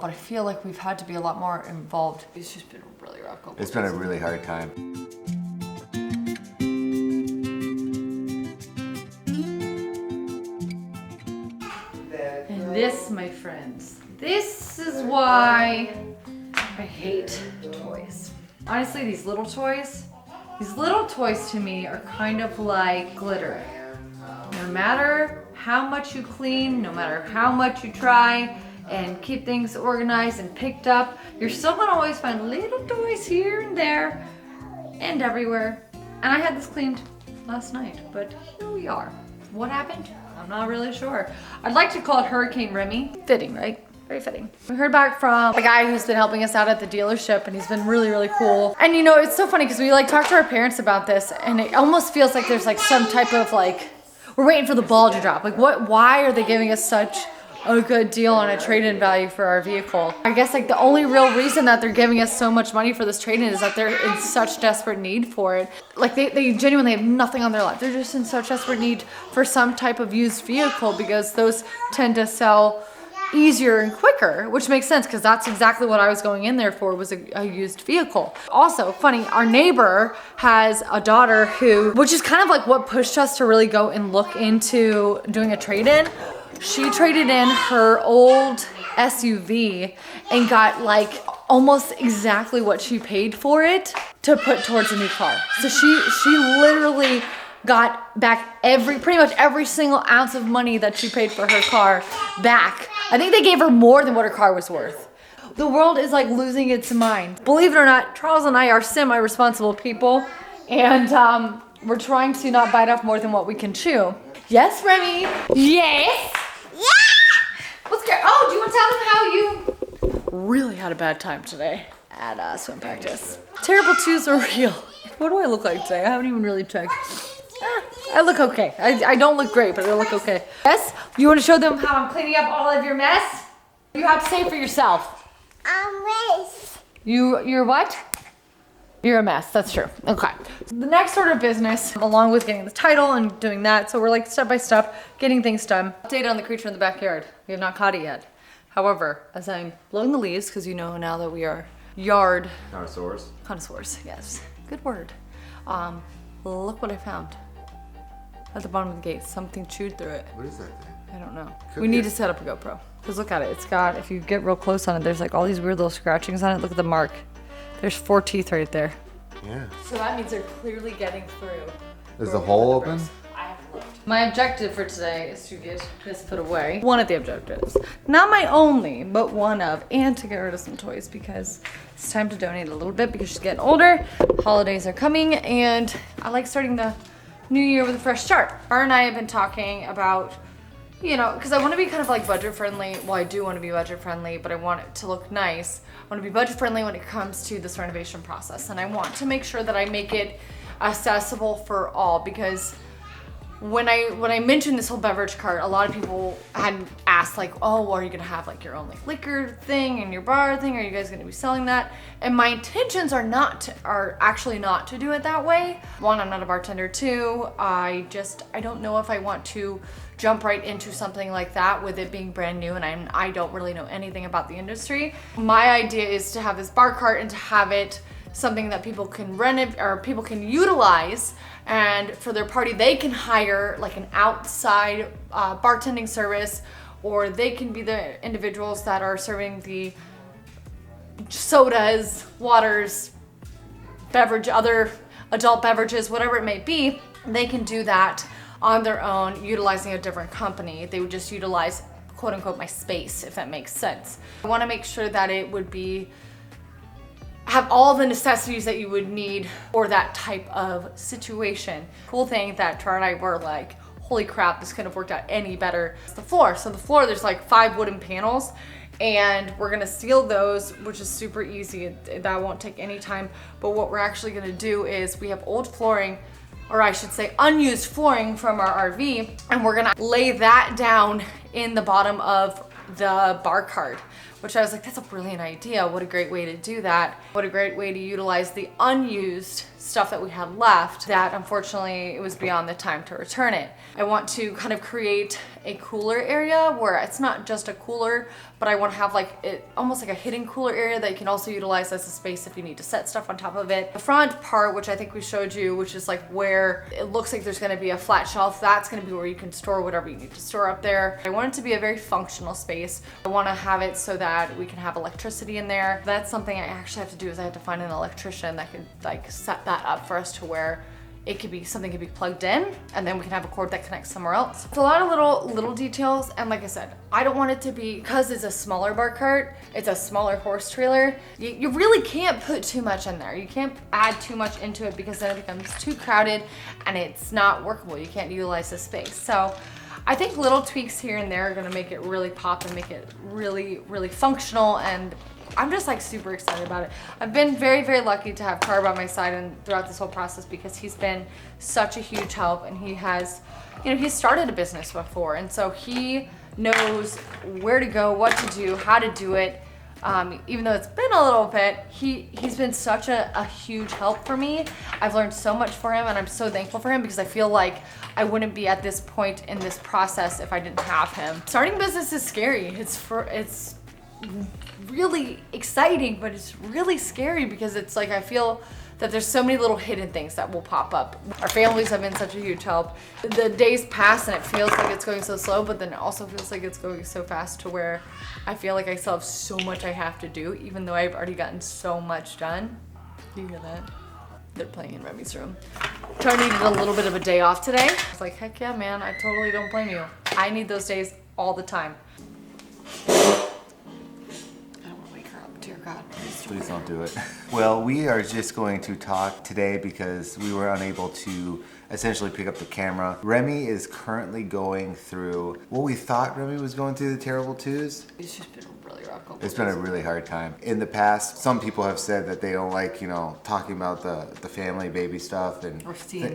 But I feel like we've had to be a lot more involved. It's just been really rough. It's been a really hard time. And this, my friends, this is why I hate toys. Honestly, these little toys to me are kind of like glitter. No matter how much you clean, no matter how much you try and keep things organized and picked up, you're still gonna always find little toys here and there and everywhere. And I had this cleaned last night, but here we are. What happened? I'm not really sure. I'd like to call it Hurricane Remy. Fitting, right? Very fitting. We heard back from the guy who's been helping us out at the dealership, and he's been really, really cool. And you know, it's so funny because we like talked to our parents about this, and it almost feels like there's like some type of like, we're waiting for the ball to drop. Like why are they giving us such a good deal on a trade-in value for our vehicle? I guess like the only real reason that they're giving us so much money for this trade-in is that they're in such desperate need for it. Like they genuinely have nothing on their life. They're just in such desperate need for some type of used vehicle because those tend to sell easier and quicker, which makes sense because that's exactly what I was going in there for, was a used vehicle. Also, funny, our neighbor has a daughter which is kind of like what pushed us to really go and look into doing a trade-in. She traded in her old SUV and got like almost exactly what she paid for it to put towards a new car. So she literally got back pretty much every single ounce of money that she paid for her car back. I think they gave her more than what her car was worth. The world is like losing its mind. Believe it or not, Charles and I are semi-responsible people, and we're trying to not bite off more than what we can chew. Yes, Remy? Yes? Yeah! What's good? Oh, do you want to tell them how you really had a bad time today at swim practice? Terrible twos are real. What do I look like today? I haven't even really checked. I look okay. I don't look great, but I look okay. Yes? You want to show them how I'm cleaning up all of your mess? You have to say it for yourself. Mess. You're what? You're a mess. That's true. Okay. The next order of business, along with getting the title and doing that, so we're like step by step getting things done. Update on the creature in the backyard. We have not caught it yet. However, as I'm blowing the leaves, because you know now that we are yard connoisseurs. Yes, good word. Look what I found. At the bottom of the gate, something chewed through it. What is that thing? I don't know. We need to set up a GoPro. Because look at it. It's got, if you get real close on it, there's like all these weird little scratchings on it. Look at the mark. There's 4 teeth right there. Yeah. So that means they're clearly getting through. Is the hole open? I haven't looked. My objective for today is to get this put away. One of the objectives. Not my only, but one of. And to get rid of some toys because it's time to donate a little bit because she's getting older. Holidays are coming and I like starting the new year with a fresh start. Bar and I have been talking about, you know, because I want to be kind of like budget friendly. Well, I do want to be budget friendly, but I want it to look nice. I want to be budget friendly when it comes to this renovation process. And I want to make sure that I make it accessible for all, because when I mentioned this whole beverage cart, a lot of people had asked like, oh, are you gonna have like your own like liquor thing and your bar thing? Are you guys gonna be selling that? And my intentions are actually not to do it that way. One, I'm not a bartender. Two, I don't know if I want to jump right into something like that with it being brand new and I don't really know anything about the industry. My idea is to have this bar cart and to have it something that people can rent or people can utilize, and for their party they can hire like an outside bartending service, or they can be the individuals that are serving the sodas, waters, other adult beverages, whatever it may be. They can do that on their own, utilizing a different company. They would just utilize, quote unquote, my space, if that makes sense. I want to make sure that it would have all the necessities that you would need for that type of situation. Cool thing that Tara and I were like, holy crap, this couldn't have worked out any better. It's the floor. So the floor, there's like 5 wooden panels, and we're gonna seal those, which is super easy. That won't take any time. But what we're actually gonna do is we have old flooring, or I should say unused flooring from our RV, and we're gonna lay that down in the bottom of the bar cart, which I was like, that's a brilliant idea. What a great way to do that. What a great way to utilize the unused stuff that we had left that unfortunately it was beyond the time to return it. I want to kind of create a cooler area where it's not just a cooler, but I want to have like it almost like a hidden cooler area that you can also utilize as a space if you need to set stuff on top of it. The front part, which I think we showed you, which is like where it looks like there's going to be a flat shelf, that's going to be where you can store whatever you need to store up there. I want it to be a very functional space. I want to have it so that we can have electricity in there. That's something I actually have to do, is I have to find an electrician that can like set that up for us to where it could be, something could be plugged in and then we can have a cord that connects somewhere else. It's a lot of little details, and like I said, I don't want it to be, because it's a smaller bar cart, it's a smaller horse trailer, you really can't put too much in there. You can't add too much into it because then it becomes too crowded and it's not workable. You can't utilize the space. So I think little tweaks here and there are gonna make it really pop and make it really, really functional, and I'm just like super excited about it. I've been very, very lucky to have Car by my side and throughout this whole process, because he's been such a huge help, and he has, you know, he's started a business before, and so he knows where to go, what to do, how to do it. Even though it's been a little bit, he's been such a huge help for me. I've learned so much for him, and I'm so thankful for him, because I feel like I wouldn't be at this point in this process if I didn't have him. Starting business is scary. It's really exciting, but it's really scary, because it's like I feel that there's so many little hidden things that will pop up. Our families have been such a huge help. The days pass and it feels like it's going so slow, but then it also feels like it's going so fast, to where I feel like I still have so much I have to do, even though I've already gotten so much done. Do you hear that? They're playing in Remy's room. Charlie needed a little bit of a day off today. I was like, heck yeah, man, I totally don't blame you. I need those days all the time. God, please don't do it. Well, we are just going to talk today because we were unable to essentially pick up the camera. Remy is currently going through what we thought Remy was going through, the terrible twos. It's just been really rough. It's been a really hard time. In the past, some people have said that they don't like, you know, talking about the family baby stuff and or seeing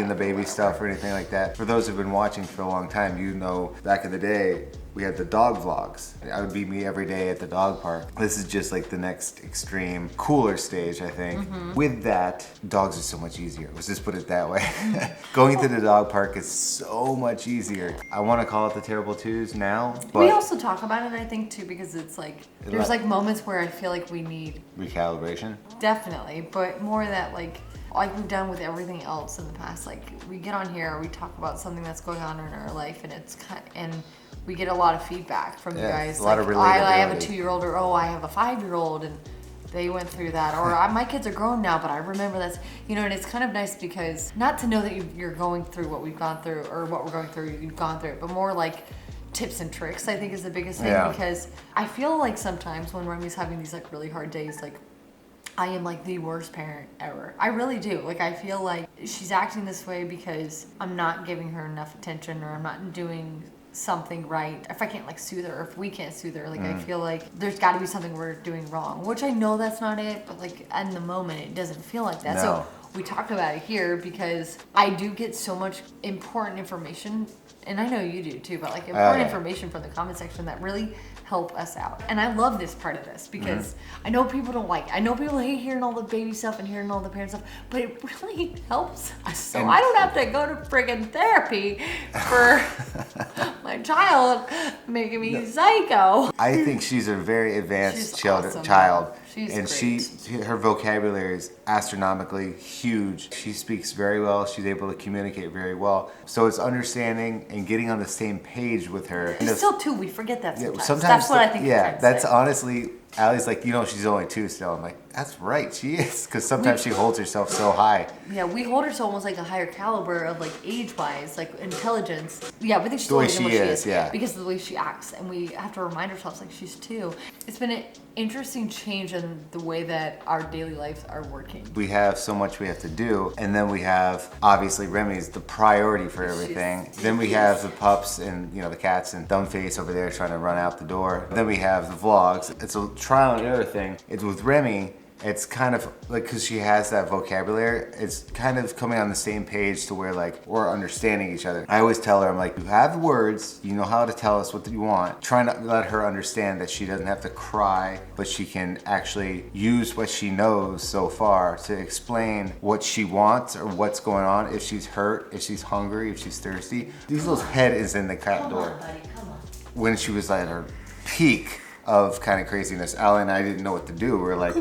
the baby stuff or anything like that. For those who've been watching for a long time, you know, back in the day, we had the dog vlogs. That would be me every day at the dog park. This is just like the next extreme, cooler stage, I think. Mm-hmm. With that, dogs are so much easier. Let's just put it that way. Going to the dog park is so much easier. I want to call it the terrible twos now, but we also talk about it, I think, too, because it's like, there's like moments where I feel like we need recalibration. Definitely, but more that like we've done with everything else in the past. Like we get on here, we talk about something that's going on in our life, and it's and we get a lot of feedback from you guys. A lot of relatability. I have a 2-year-old, or I have a 5-year-old, and they went through that. Or my kids are grown now, but I remember that's, you know, and it's kind of nice because not to know that you're going through what we've gone through or what we're going through, you've gone through it, but more like tips and tricks, I think, is the biggest thing. Because I feel like sometimes when Remy's having these like really hard days, like I am like the worst parent ever. I really do. Like I feel like she's acting this way because I'm not giving her enough attention, or I'm not doing something right. If I can't like soothe her, or if we can't soothe her, like I feel like there's got to be something we're doing wrong, which I know that's not it, but like in the moment it doesn't feel like that. So we talk about it here because I do get so much important information, and I know you do too, but like important information from the comment section that really help us out. And I love this part of this because I know people don't like it. I know people hate hearing all the baby stuff and hearing all the parent stuff, but it really helps us. So I don't have to go to friggin' therapy for my child making me psycho. I think she's a very advanced child. She's and great. her vocabulary is astronomically huge. She speaks very well. She's able to communicate very well. So it's understanding and getting on the same page with her. She's still 2. We forget that sometimes. Sometimes that's what I think. Yeah, that's honestly, Allie's like, you know, she's only 2 still. I'm like, that's right, she is. Because sometimes she holds herself so high. Yeah, we hold her to almost like a higher caliber of like age-wise, like intelligence. Yeah, we think she's older than what she is. Yeah. Because of the way she acts. And we have to remind ourselves like she's 2. It's been an interesting change in the way that our daily lives are working. We have so much we have to do. And then we have, obviously, Remy's the priority for everything. Then we have the pups and, you know, the cats and Dumbface over there trying to run out the door. Then we have the vlogs. It's a trial and error thing. It's with Remy. It's kind of like, because she has that vocabulary, it's kind of coming on the same page to where like we're understanding each other. I always tell her, I'm like, you have the words, you know how to tell us what you want. Trying to let her understand that she doesn't have to cry, but she can actually use what she knows so far to explain what she wants or what's going on, if she's hurt, if she's hungry, if she's thirsty. Diesel's head is in the cat door. Come on, buddy, come on. When she was at her peak of kind of craziness, Allie and I didn't know what to do. We were like,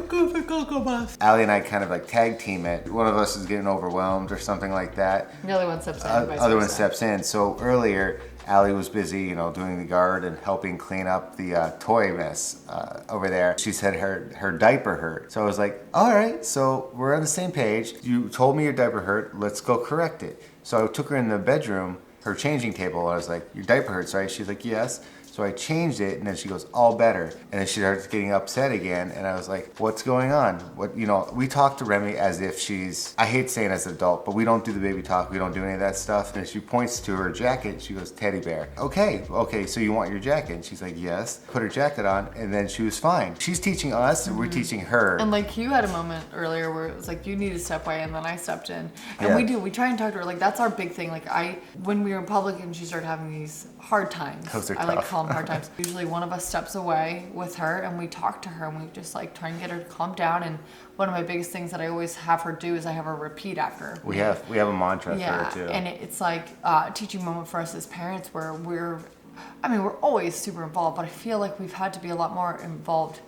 Allie and I kind of like tag team it. One of us is getting overwhelmed or something like that. The other one steps in. Other one steps in. So earlier, Allie was busy, you know, doing the guard and helping clean up the toy mess over there. She said her diaper hurt. So I was like, all right, so we're on the same page. You told me your diaper hurt. Let's go correct it. So I took her in the bedroom, her changing table. I was like, your diaper hurts, right? She's like, yes. So I changed it, and then she goes, all better. And then she starts getting upset again, and I was like, what's going on? What, you know, we talk to Remy as if she's, I hate saying as an adult, but we don't do the baby talk, we don't do any of that stuff. And she points to her jacket, she goes, teddy bear. Okay, so you want your jacket? And she's like, yes. Put her jacket on, and then she was fine. She's teaching us, and we're teaching her. And like you had a moment earlier where it was like you need to step away, and then I stepped in. And we try and talk to her. Like that's our big thing. Like when we were in public and she started having these hard times, Those are I like tough. call them hard times. Usually one of us steps away with her and we talk to her and we just like try and get her to calm down. And one of my biggest things that I always have her do is I have her repeat after. We have a mantra for her too. And it's like a teaching moment for us as parents where we're always super involved, but I feel like we've had to be a lot more involved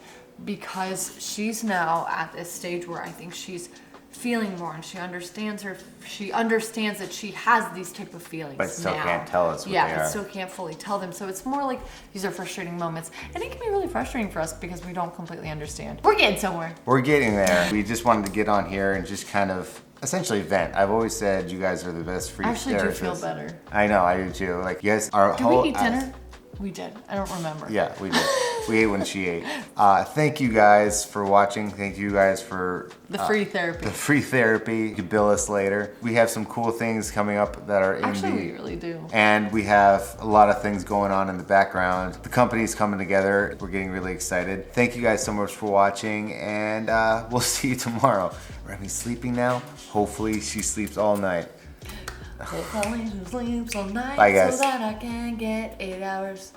because she's now at this stage where I think she's feeling more and she understands that she has these type of feelings But still now. can't tell us what they but are. still can't fully tell them. So it's more like these are frustrating moments, and it can be really frustrating for us because we don't completely understand. We're getting somewhere. We're getting there. We just wanted to get on here and just kind of essentially vent. I've always said you guys are the best free I actually do feel therapists. better. I know, I do too. Like, you guys are Did we eat dinner? We did. I don't remember. Yeah, we did. We ate when she ate. Thank you guys for watching. Thank you guys for The free therapy. the free therapy. You can bill us later. We have some cool things coming up that are in Actually, we really do. and we have a lot of things going on in the background. The company's coming together. We're getting really excited. Thank you guys so much for watching, and we'll see you tomorrow. Remy's sleeping now. Hopefully she sleeps all night. Hopefully she sleeps all night Bye, guys. so that I can get 8 hours.